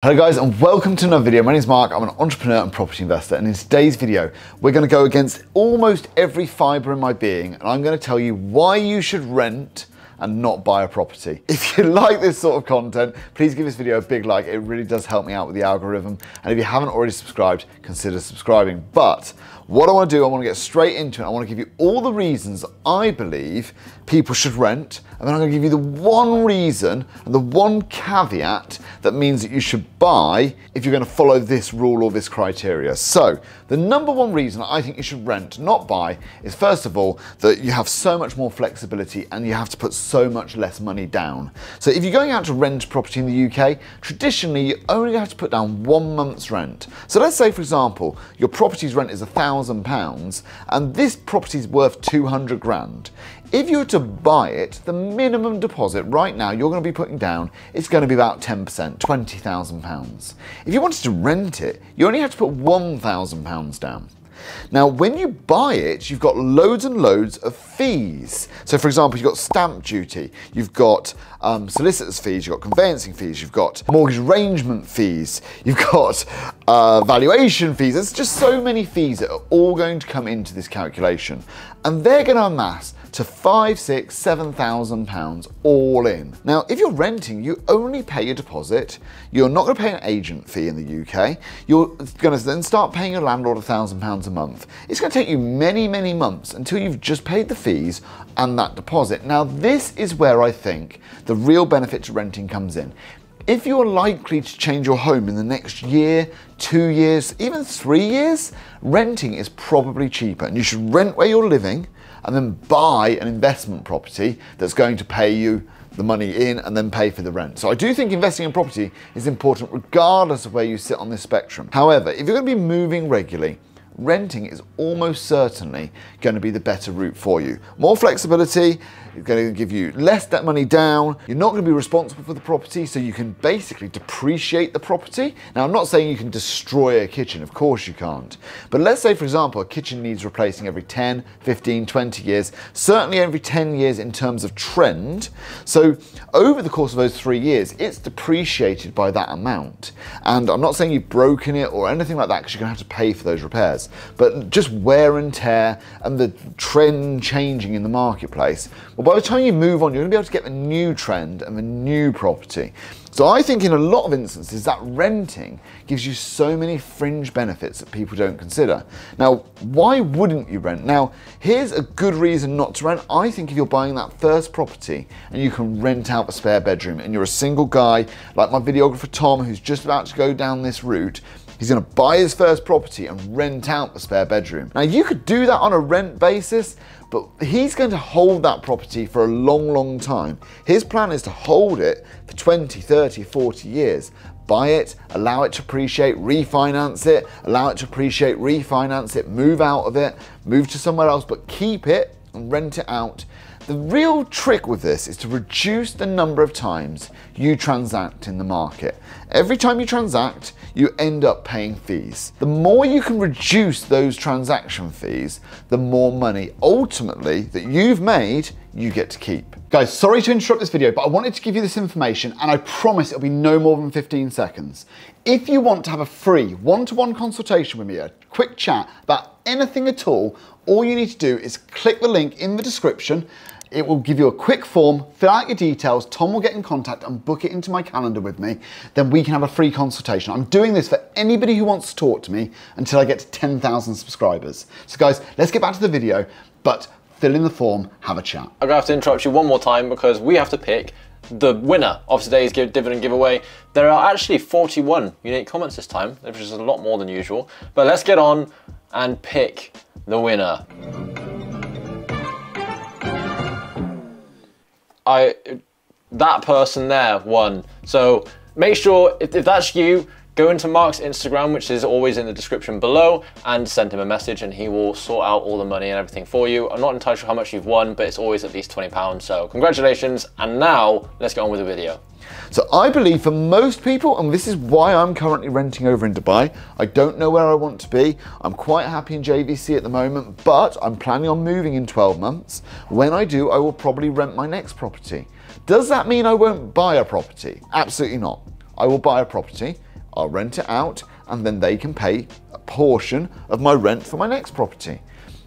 Hello guys and welcome to another video. My name is Mark, I'm an entrepreneur and property investor, and in today's video we're going to go against almost every fibre in my being and I'm going to tell you why you should rent and not buy a property. If you like this sort of content, please give this video a big like. It really does help me out with the algorithm, and if you haven't already subscribed, consider subscribing. But what I want to do, I want to get straight into it. I want to give you all the reasons I believe people should rent, and then I'm going to give you the one reason and the one caveat that means that you should buy if you're going to follow this rule or this criteria. So the number one reason I think you should rent, not buy, is first of all that you have so much more flexibility and you have to put so much less money down. So if you're going out to rent a property in the UK, traditionally you only have to put down 1 month's rent. So let's say, for example, your property's rent is £1,000 and this property's worth 200 grand. If you were to buy it, the minimum deposit right now you're going to be putting down is going to be about 10%, £20,000. If you wanted to rent it, you only have to put £1,000 down. Now, when you buy it, you've got loads and loads of fees. So, for example, you've got stamp duty, you've got solicitors' fees, you've got conveyancing fees, you've got mortgage arrangement fees, you've got valuation fees. There's just so many fees that are all going to come into this calculation, and they're going to amass to £5,000, £6,000, £7,000 all in. Now, if you're renting, you only pay your deposit. You're not going to pay an agent fee in the UK. You're going to then start paying your landlord £1,000 a month. It's going to take you many, many months until you've just paid the fees and that deposit. Now, this is where I think the real benefit to renting comes in. If you're likely to change your home in the next year, 2 years, even 3 years, renting is probably cheaper, and you should rent where you're living and then buy an investment property that's going to pay you the money in and then pay for the rent. So I do think investing in property is important regardless of where you sit on this spectrum. However, if you're going to be moving regularly, renting is almost certainly going to be the better route for you. More flexibility, it's going to give you less debt money down, you're not going to be responsible for the property, so you can basically depreciate the property. Now, I'm not saying you can destroy a kitchen, of course you can't. But let's say, for example, a kitchen needs replacing every 10, 15, 20 years, certainly every 10 years in terms of trend. So over the course of those 3 years, it's depreciated by that amount. And I'm not saying you've broken it or anything like that, because you're going to have to pay for those repairs. But just wear and tear and the trend changing in the marketplace, well, by the time you move on, you're going to be able to get the new trend and the new property. So I think in a lot of instances that renting gives you so many fringe benefits that people don't consider. Now, why wouldn't you rent? Now, here's a good reason not to rent. I think if you're buying that first property and you can rent out a spare bedroom and you're a single guy, like my videographer Tom, who's just about to go down this route, he's going to buy his first property and rent out the spare bedroom. Now, you could do that on a rent basis, but he's going to hold that property for a long, long time. His plan is to hold it for 20, 30, 40 years. Buy it, allow it to appreciate, refinance it, allow it to appreciate, refinance it, move out of it, move to somewhere else, but keep it and rent it out. The real trick with this is to reduce the number of times you transact in the market. Every time you transact, you end up paying fees. The more you can reduce those transaction fees, the more money ultimately that you've made, you get to keep. Guys, sorry to interrupt this video, but I wanted to give you this information and I promise it'll be no more than 15 seconds. If you want to have a free one-to-one consultation with me, a quick chat about anything at all you need to do is click the link in the description. It will give you a quick form, fill out your details, Tom will get in contact and book it into my calendar with me, then we can have a free consultation. I'm doing this for anybody who wants to talk to me until I get to 10,000 subscribers. So guys, let's get back to the video, but fill in the form, have a chat. I'm gonna have to interrupt you one more time because we have to pick the winner of today's dividend giveaway. There are actually 41 unique comments this time, which is a lot more than usual, but let's get on and pick the winner. That person there won. So make sure, if that's you, go into Mark's Instagram, which is always in the description below, and send him a message and he will sort out all the money and everything for you. I'm not entirely sure how much you've won, but it's always at least £20. So congratulations. And now let's get on with the video. So I believe for most people, and this is why I'm currently renting over in Dubai, I don't know where I want to be. I'm quite happy in JVC at the moment, but I'm planning on moving in 12 months. When I do, I will probably rent my next property. Does that mean I won't buy a property? Absolutely not. I will buy a property. I'll rent it out, and then they can pay a portion of my rent for my next property.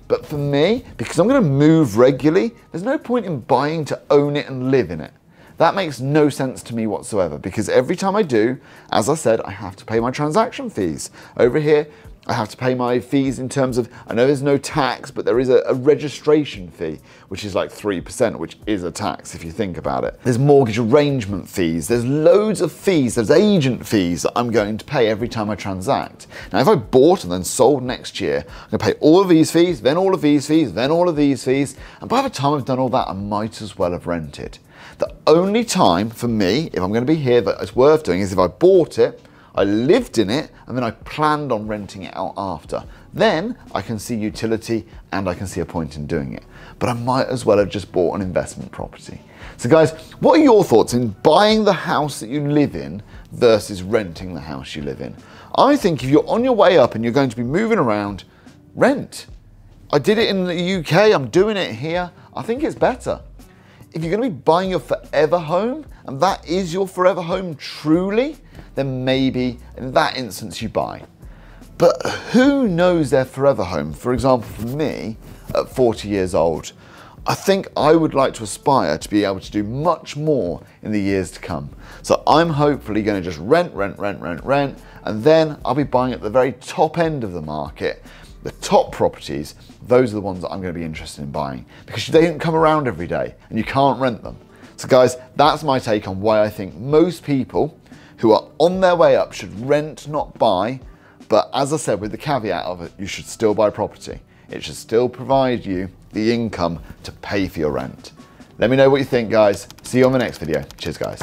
But for me, because I'm going to move regularly, there's no point in buying to own it and live in it. That makes no sense to me whatsoever, because every time I do, as I said, I have to pay my transaction fees. Over here, I have to pay my fees in terms of, I know there's no tax, but there is a registration fee, which is like 3%, which is a tax if you think about it. There's mortgage arrangement fees, there's loads of fees, there's agent fees that I'm going to pay every time I transact. Now, if I bought and then sold next year, I'm gonna pay all of these fees, then all of these fees, then all of these fees, and by the time I've done all that, I might as well have rented. The only time for me, if I'm gonna be here, that it's worth doing is if I bought it, I lived in it, and then I planned on renting it out after. Then I can see utility and I can see a point in doing it. But I might as well have just bought an investment property. So guys, what are your thoughts in buying the house that you live in versus renting the house you live in? I think if you're on your way up and you're going to be moving around, rent. I did it in the UK, I'm doing it here. I think it's better. If you're going to be buying your forever home, and that is your forever home truly, then maybe in that instance you buy. But who knows their forever home? For example, for me, at 40 years old, I think I would like to aspire to be able to do much more in the years to come. So I'm hopefully going to just rent, and then I'll be buying at the very top end of the market. The top properties, those are the ones that I'm going to be interested in buying because they don't come around every day and you can't rent them. So guys, that's my take on why I think most people who are on their way up should rent, not buy. But as I said, with the caveat of it, you should still buy property. It should still provide you the income to pay for your rent. Let me know what you think, guys. See you on the next video. Cheers, guys.